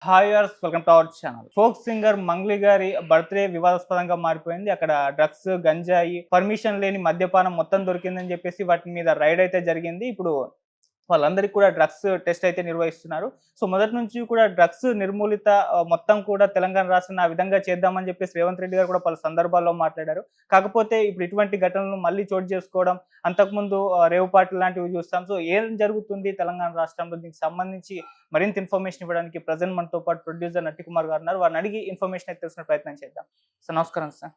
Hi yours welcome to our channel. Folk singer Mangli గారి birthday వివాదాస్పదంగా మారిపోయింది. అక్కడ డ్రగ్స్, గంజాయి, పర్మిషన్ లేని మద్యపానం మొత్తం దొరికిందని చెప్పేసి వాటి మీద రైడ్ అయితే జరిగింది. ఇప్పుడు వాళ్ళందరికీ కూడా డ్రగ్స్ టెస్ట్ అయితే నిర్వహిస్తున్నారు. సో మొదటి నుంచి కూడా డ్రగ్స్ నిర్మూలిత మొత్తం కూడా తెలంగాణ రాష్ట్రాన్ని ఆ విధంగా చేద్దామని చెప్పేసి రేవంత్ రెడ్డి గారు కూడా పలు సందర్భాల్లో మాట్లాడారు. కాకపోతే ఇప్పుడు ఇటువంటి ఘటనలు మళ్ళీ చోటు చేసుకోవడం, అంతకుముందు రేవ్ పార్టీ లాంటివి చూస్తాం. సో ఏం జరుగుతుంది తెలంగాణ రాష్ట్రంలో, దీనికి సంబంధించి మరింత ఇన్ఫర్మేషన్ ఇవ్వడానికి ప్రెజెంట్ మనతో పాటు ప్రొడ్యూసర్ నట్టి కుమార్ గారు ఉన్నారు. వారిని అడిగి ఇన్ఫర్మేషన్ అయితే తెలుసుకునే ప్రయత్నం చేద్దాం. సో నమస్కారం సార్.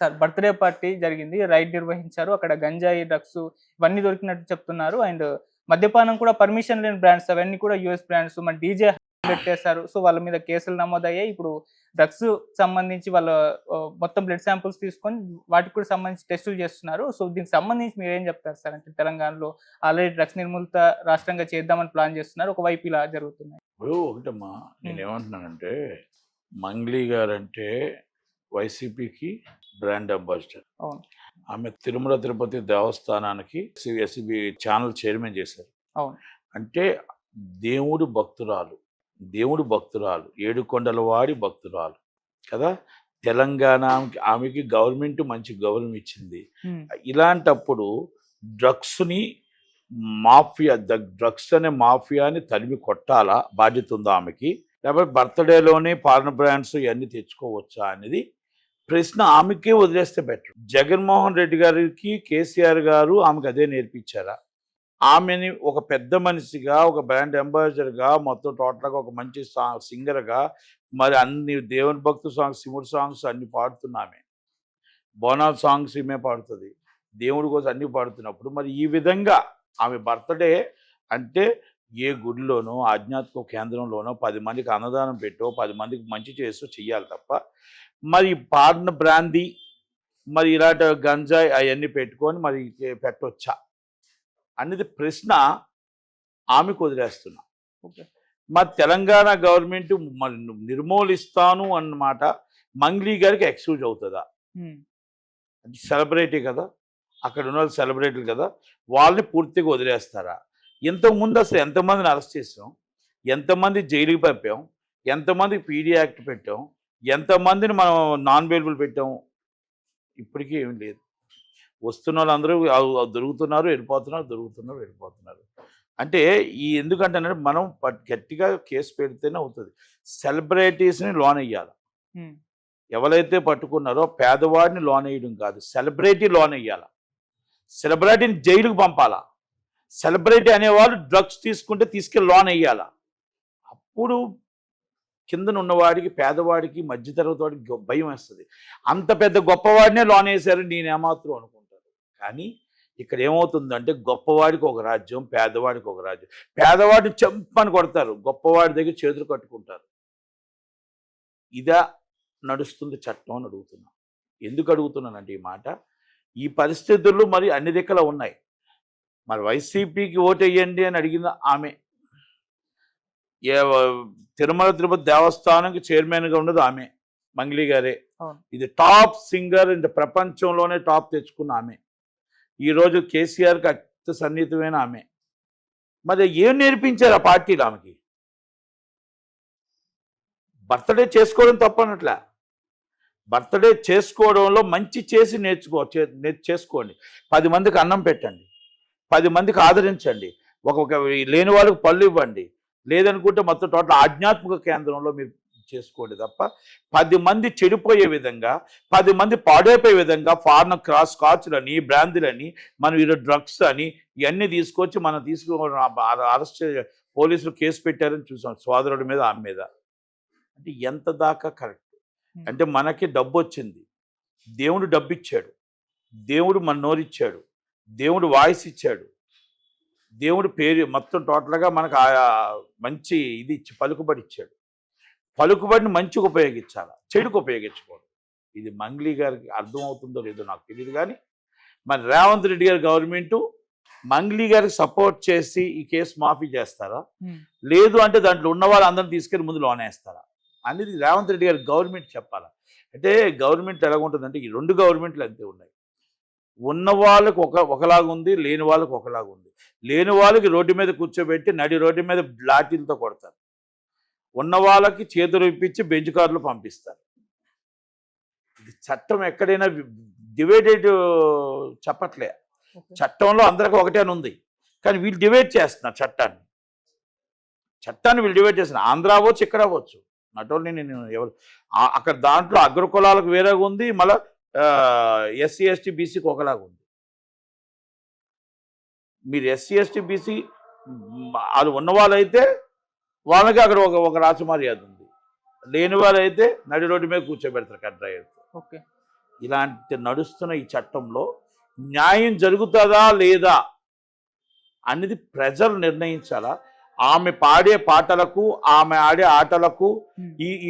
సార్, బర్త్డే పార్టీ జరిగింది, రైడ్ నిర్వహించారు. అక్కడ గంజాయి, డ్రగ్స్ ఇవన్నీ దొరికినట్టు చెప్తున్నారు. అండ్ మద్యపానం కూడా పర్మిషన్ లేని బ్రాండ్స్, అవన్నీ కూడా యూఎస్ బ్రాండ్స్, మన డీజే పెట్టేశారు. సో వాళ్ళ మీద కేసులు నమోదయ్యాయి. ఇప్పుడు డ్రగ్స్ సంబంధించి వాళ్ళ మొత్తం బ్లడ్ శాంపుల్స్ తీసుకొని వాటికి కూడా సంబంధించి టెస్టులు చేస్తున్నారు. సో దీనికి సంబంధించి మీరు ఏం చెప్తారు సార్? అంటే తెలంగాణలో ఆల్రెడీ డ్రగ్స్ నిర్మూలిత రాష్ట్రంగా చేద్దామని ప్లాన్ చేస్తున్నారు, ఒకవైపు ఇలా జరుగుతున్నాయి. ఇప్పుడు ఒకటమ్మా, నేనేమంటున్నానంటే మంగ్లీ గారంటే వైసీపీకి బ్రాండ్ అంబాసిడర్. అవును, ఆమె తిరుమల తిరుపతి దేవస్థానానికి ఎస్సీబీ ఛానల్ చైర్మన్ చేశారు. అవును, అంటే దేవుడు భక్తురాలు, ఏడుకొండలవాడి భక్తురాలు కదా. తెలంగాణ ఆమెకి గవర్నమెంట్ మంచి గౌరవం ఇచ్చింది. ఇలాంటప్పుడు డ్రగ్స్ని డ్రగ్స్ అనే మాఫియాని తరిమి కొట్టాలా బాధ్యత ఉందా ఆమెకి, లేకపోతే బర్త్డేలోనే ఫారెన్ బ్రాండ్స్ ఇవన్నీ తెచ్చుకోవచ్చా అనేది ప్రశ్న ఆమెకే వదిలేస్తే బెటర్. జగన్మోహన్ రెడ్డి గారికి కేసీఆర్ గారు ఆమెకు అదే నేర్పించారా? ఆమెని ఒక పెద్ద మనిషిగా, ఒక బ్రాండ్ అంబాసిడర్గా, మొత్తం టోటల్గా ఒక మంచి సింగర్గా, మరి అన్ని దేవుని భక్తు సాంగ్స్, శివుడు సాంగ్స్ అన్ని పాడుతున్నామే, బోనాల్ సాంగ్స్ ఈమె పాడుతుంది, దేవుడి కోసం అన్ని పాడుతున్నప్పుడు మరి ఈ విధంగా ఆమె బర్త్డే అంటే ఏ గుడిలోనో ఆధ్యాత్మిక కేంద్రంలోనో 10 మందికి అన్నదానం పెట్టో, 10 మందికి మంచి చేస్తూ చెయ్యాలి తప్ప మరి పాడిన బ్రాందీ, మరి ఇలాంటి గంజాయి అవన్నీ పెట్టుకొని మరి పెట్టొచ్చా అనేది ప్రశ్న ఆమెకు వదిలేస్తున్నా. మరి తెలంగాణ గవర్నమెంట్ మరి నిర్మూలిస్తాను అన్నమాట మంగ్లీ గారికి ఎక్స్క్యూజ్ అవుతుందా? సెలబ్రిటీ కదా, అక్కడ ఉన్న సెలబ్రిటీలు కదా, వాళ్ళని పూర్తిగా వదిలేస్తారా? ఇంతకుముందు అసలు ఎంతమందిని అరెస్ట్ చేసాం, ఎంతమంది జైలుకి పంపాం, ఎంతమందికి పీడీ యాక్ట్ పెట్టాం, ఎంతమందిని మనం నాన్ బెయిలబుల్ పెట్టాం? ఇప్పటికీ ఏమి లేదు. వస్తున్న వాళ్ళందరూ దొరుకుతున్నారు, వెళ్ళిపోతున్నారు. అంటే ఎందుకంటే మనం గట్టిగా కేసు పెడితేనే అవుతుంది. సెలబ్రిటీస్ని లోన్ వేయాలి. ఎవరైతే పట్టుకున్నారో పేదవాడిని లోన్ వేయడం కాదు, సెలబ్రిటీ లోన్ వేయాలి. సెలబ్రిటీని జైలుకు పంపాలా. సెలబ్రిటీ అనేవాళ్ళు డ్రగ్స్ తీసుకెళ్ళి లోన్ వేయాలా. అప్పుడు కిందన ఉన్నవాడికి, పేదవాడికి, మధ్యతరగతి వాడికి భయం వేస్తుంది. అంత పెద్ద గొప్పవాడినే లోన్ వేశారు నేనేమాత్రం అనుకుంటారు. కానీ ఇక్కడ ఏమవుతుందంటే గొప్పవాడికి ఒక రాజ్యం, పేదవాడికి ఒక రాజ్యం. పేదవాడిని చెంపని కొడతారు, గొప్పవాడి దగ్గర చేతులు కట్టుకుంటారు. ఇదా నడుస్తుంది చట్టం అని అడుగుతున్నా. ఎందుకు అడుగుతున్నానంటే ఈ మాట, ఈ పరిస్థితుల్లో మరి అన్ని దిక్కులా ఉన్నాయి. మరి వైసీపీకి ఓటు వేయండి అని అడిగిన ఆమె, తిరుమల తిరుపతి దేవస్థానానికి చైర్మన్గా ఉన్నది ఆమె, మంగ్లీ గారే. ఇది టాప్ సింగర్ ఇంత ప్రపంచంలోనే టాప్ తెచ్చుకున్న ఆమె. ఈరోజు కేసీఆర్కి అత్యంత సన్నిహితమైన ఆమె. మరి ఏం నేర్పించారు ఆ పార్టీలు ఆమెకి? బర్త్డే చేసుకోవడం తప్పనట్లే, బర్త్డే చేసుకోవడంలో మంచి చేసి చేసుకోండి. 10 మందికి అన్నం పెట్టండి, 10 మందికి ఆదరించండి, ఒక లేని వాళ్ళకి పళ్ళు ఇవ్వండి. లేదనుకుంటే మొత్తం టోటల్ ఆధ్యాత్మిక కేంద్రంలో మీరు చేసుకోండి తప్ప 10 మంది చెడిపోయే విధంగా, 10 మంది పాడైపోయే విధంగా ఫారెన్ స్కాచ్లని, బ్రాందీలని, మనం ఈరోజు డ్రగ్స్ అని ఇవన్నీ తీసుకొచ్చి మనం అరెస్ట్ పోలీసులు కేసు పెట్టారని చూసాం, సోదరుడి మీద, ఆమె మీద. అంటే ఎంత దాకా కరెక్ట్? అంటే మనకి డబ్బు వచ్చింది, దేవుడు డబ్బు ఇచ్చాడు, దేవుడు మన నోరిచ్చాడు, దేవుడు వాయిస్ ఇచ్చాడు, దేవుడు పేరు మొత్తం టోటల్గా మనకు మంచి ఇది ఇచ్చి పలుకుబడి ఇచ్చాడు. పలుకుబడిని మంచిగా ఉపయోగించాలి, చెడుకు ఉపయోగించకూడదు. ఇది మంగ్లీ గారికి అర్థమవుతుందో లేదో నాకు తెలియదు. కానీ మరి రేవంత్ రెడ్డి గారి గవర్నమెంటు మంగ్లీ గారికి సపోర్ట్ చేసి ఈ కేసు మాఫీ చేస్తారా, లేదు అంటే దాంట్లో ఉన్న వాళ్ళు అందరిని తీసుకెళ్ళి ముందు లోన్ వేస్తారా అనేది రేవంత్ రెడ్డి గారి గవర్నమెంట్ చెప్పాలా. అంటే గవర్నమెంట్ ఎలాగుంటుందంటే ఈ 2 గవర్నమెంట్లు అంతే ఉన్నాయి. ఉన్న వాళ్ళకు ఒకలాగా ఉంది, లేని వాళ్ళకు ఒకలాగా ఉంది. లేని వాళ్ళకి రోడ్డు మీద కూర్చోబెట్టి నడి రోడ్డు మీద లాఠీలతో కొడతారు. ఉన్న వాళ్ళకి చేతులు ఇప్పించి బెంచ్ కార్లు పంపిస్తారు. ఇది చట్టం ఎక్కడైనా డివైడెడ్ చెప్పట్లే. చట్టంలో అందరికీ ఒకటే అని ఉంది, కానీ వీళ్ళు డివైడ్ చేస్తున్నారు చట్టాన్ని వీళ్ళు డివైడ్ చేస్తున్నారు. ఆంధ్ర అవ్వచ్చు, ఇక్కడ అవ్వచ్చు, నాట్ ఓన్లీ నేను ఎవరు అక్కడ దాంట్లో అగ్రకులాలకు వేరేగా ఉంది, మళ్ళీ ఎస్సీ ఎస్టీ బీసీకి ఒకలాగా ఉంది. మీరు ఎస్సీ ఎస్టీ బీసీ అది ఉన్నవాళ్ళైతే వాళ్ళకి అక్కడ ఒక రాచమర్యాద ఉంది, లేని వాళ్ళైతే నడి రోడ్డు మీద కూర్చోబెడతారు కడ్రాయర్తో. ఓకే, ఇలాంటి నడుస్తున్న ఈ చట్టంలో న్యాయం జరుగుతుందా లేదా అనేది ప్రజలు నిర్ణయించాలా. ఆమె పాడే పాటలకు, ఆమె ఆడే ఆటలకు,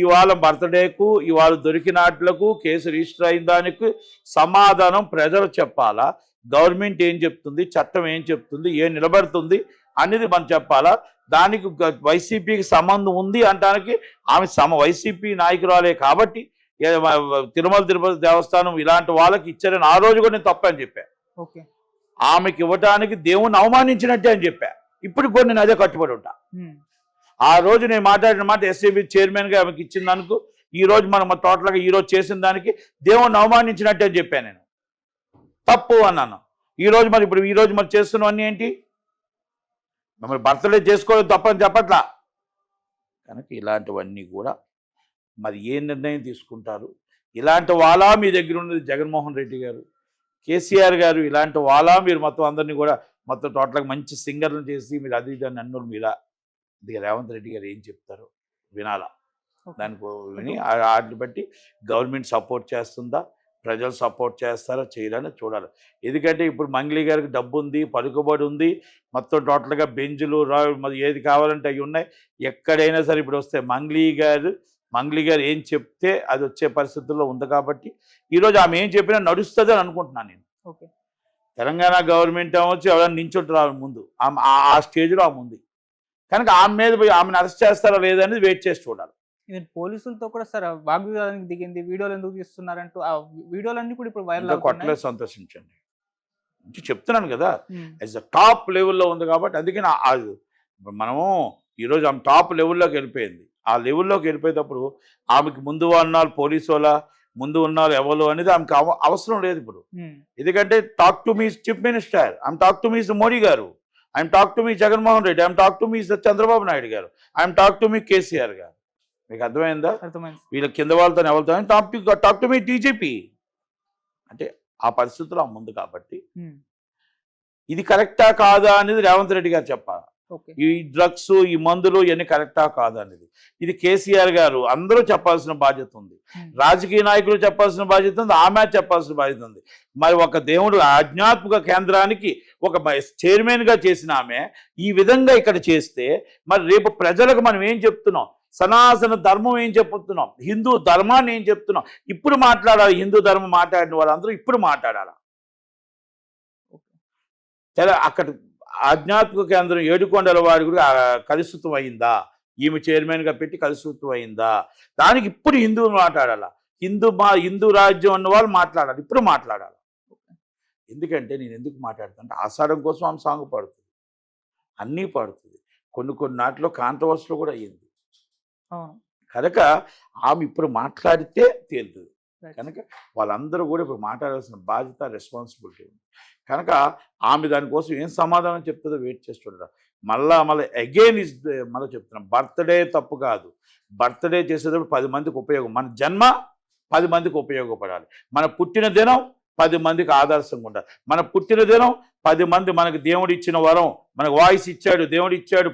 ఇవాళ బర్త్డేకు, ఇవాళ దొరికిన ఆటలకు, కేసు రిజిస్టర్ అయిన దానికి సమాధానం ప్రజలు చెప్పాలా. గవర్నమెంట్ ఏం చెప్తుంది, చట్టం ఏం చెప్తుంది, ఏం నిలబడుతుంది అనేది మనం చెప్పాలా. దానికి వైసీపీకి సంబంధం ఉంది అనడానికి ఆమె వైసీపీ నాయకురాలే కాబట్టి తిరుమల తిరుపతి దేవస్థానం ఇలాంటి వాళ్ళకి ఇచ్చారని ఆ రోజు కూడా నేను తప్పని చెప్పాను. ఓకే, ఆమెకి ఇవ్వటానికి దేవుణ్ణి అవమానించినట్టే అని చెప్పా. ఇప్పుడు కూడా నేను అదే కట్టుబడి ఉంటా. ఆ రోజు నేను మాట్లాడిన మాట ఎస్ఏబీ చైర్మన్గా ఆమెకి ఇచ్చిన దానికి ఈ రోజు మనం టోటల్గా ఈ రోజు చేసిన దానికి దేవుణ్ణి అవమానించినట్టే అని చెప్పాను. నేను తప్పు అన్నాను. ఈ రోజు మరి చేస్తున్నవన్నీ ఏంటి? మమ్మల్ని బర్త్డే చేసుకోవడం తప్పని చెప్పట్లా. కనుక ఇలాంటివన్నీ కూడా మరి ఏ నిర్ణయం తీసుకుంటారు? ఇలాంటి వాళ్ళ మీ దగ్గర ఉన్నది జగన్మోహన్ రెడ్డి గారు, కేసీఆర్ గారు, ఇలాంటి వాళ్ళ మీరు మొత్తం అందరినీ కూడా మొత్తం టోటల్గా మంచి సింగర్లు చేసి మీరు అది దాన్ని అన్నులు మీరా ఇది రేవంత్ రెడ్డి గారు ఏం చెప్తారో వినాలా. దానికి విని వాటిని బట్టి గవర్నమెంట్ సపోర్ట్ చేస్తుందా, ప్రజలు సపోర్ట్ చేస్తారా చేయాలని చూడాలి. ఎందుకంటే ఇప్పుడు మంగ్లీ గారికి డబ్బు ఉంది, పలుకుబడి ఉంది, మొత్తం టోటల్గా బెంజులు మరి ఏది కావాలంటే అవి ఉన్నాయి. ఎక్కడైనా సరే ఇప్పుడు వస్తే మంగ్లీ గారు ఏం చెప్తే అది వచ్చే పరిస్థితుల్లో ఉంది కాబట్టి ఈరోజు ఆమె ఏం చెప్పినా నడుస్తుంది అని అనుకుంటున్నాను నేను. ఓకే, తెలంగాణ గవర్నమెంట్ అవ్వచ్చు, ఎవరైనా నించుంటారు ముందు ఆ స్టేజ్లో ఆమె ఉంది. కనుక ఆమె మీద పోయి ఆమెను అరెస్ట్ చేస్తారా లేదనేది వెయిట్ చేసి చూడాలి. పోలీసులతో కూడా సార్ వాగ్వివాదానికి దిగింది, వీడియోలు ఎందుకు తీస్తున్నారంటూ ఆ వీడియోలన్నీ కూడా ఇప్పుడు వైరల్ కొట్టలేదు. సంతోషించండి, చెప్తున్నాను కదా, యాజ్ అ టాప్ లెవెల్లో ఉంది కాబట్టి అందుకే మనము ఈరోజు ఆమె టాప్ లెవెల్లోకి వెళ్ళిపోయింది. ఆ లెవెల్లోకి వెళ్ళిపోయేటప్పుడు ఆమెకి ముందు అన్నారు పోలీసు వాళ్ళ, ముందు ఉన్నారు ఎవరు అనేది ఆమెకు అవసరం లేదు ఇప్పుడు. ఎందుకంటే talk to me chief minister, I'm talk to me Modi garu, I'm talk to me Jaganmohan Reddy, I'm talk to me Chandrababu Naidu garu, I'm talk to me KCR garu. మీకు అర్థమైందా? వీళ్ళ కింద వాళ్ళతో ఎవరితో టాక్ టు మీ డీజీపీ అంటే ఆ పరిస్థితుల్లో ముందు కాబట్టి ఇది కరెక్టా కాదా అనేది రేవంత్ రెడ్డి గారు చెప్పాలి. ఈ డ్రగ్స్, ఈ మందులు ఇవన్నీ కరెక్టా కాదా అనేది ఇది కేసీఆర్ గారు అందరూ చెప్పాల్సిన బాధ్యత ఉంది. రాజకీయ నాయకులు చెప్పాల్సిన బాధ్యత ఉంది, ఆమె చెప్పాల్సిన బాధ్యత ఉంది. మరి ఒక దేవుడు ఆధ్యాత్మిక కేంద్రానికి ఒక చైర్మన్గా చేసిన ఆమె ఈ విధంగా ఇక్కడ చేస్తే మరి రేపు ప్రజలకు మనం ఏం చెప్తున్నాం? సనాతన ధర్మం ఏం చెప్తున్నాం? హిందూ ధర్మాన్ని ఏం చెప్తున్నాం? ఇప్పుడు మాట్లాడాలి. హిందూ ధర్మం మాట్లాడిన వాళ్ళందరూ ఇప్పుడు మాట్లాడాలి. అక్కడ ఆధ్యాత్మిక కేంద్రం ఏడుకొండల వారి కూడా కలుషితం అయిందా, ఈమె చైర్మన్గా పెట్టి కలుషితం అయిందా, దానికి ఇప్పుడు హిందువులు మాట్లాడాలా. హిందూ రాజ్యం అన్న వాళ్ళు మాట్లాడాలి, ఇప్పుడు మాట్లాడాలి. ఎందుకంటే నేను ఎందుకు మాట్లాడుతానంటే ఆషాఢం కోసం ఆమె సాంగ్ పాడుతుంది, అన్నీ పాడుతుంది, కొన్ని నాటిలో కాంట్రవర్సీలో కూడా అయ్యింది. కనుక ఆమె ఇప్పుడు మాట్లాడితే తేలుతుంది. కనుక వాళ్ళందరూ కూడా ఇప్పుడు మాట్లాడాల్సిన బాధ్యత, రెస్పాన్సిబిలిటీ ఉంది. కనుక ఆమె దానికోసం ఏం సమాధానం చెప్తుందో వెయిట్ చేసి చూడరా. మళ్ళీ అగైన్ మళ్ళీ చెప్తున్నాం, బర్త్డే తప్పు కాదు. బర్త్డే చేసేటప్పుడు 10 మందికి ఉపయోగం. మన జన్మ 10 మందికి ఉపయోగపడాలి. మన పుట్టిన దినం 10 మందికి ఆదర్శంగా ఉండాలి. మన పుట్టిన దినం 10 మంది, మనకు దేవుడు ఇచ్చిన వరం, మనకు వాయిస్ ఇచ్చాడు, దేవుడు ఇచ్చాడు,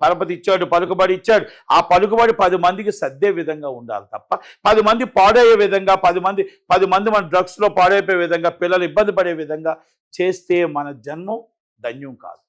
పరపతి ఇచ్చాడు, పలుకుబడి ఇచ్చాడు. ఆ పలుకుబడి 10 మందికి సర్దే విధంగా ఉండాలి తప్ప 10 మంది పాడయ్యే విధంగా, 10 మంది మన డ్రగ్స్లో పాడైపోయే విధంగా, పిల్లలు ఇబ్బంది పడే విధంగా చేస్తే మన జన్మం ధన్యం కాదు.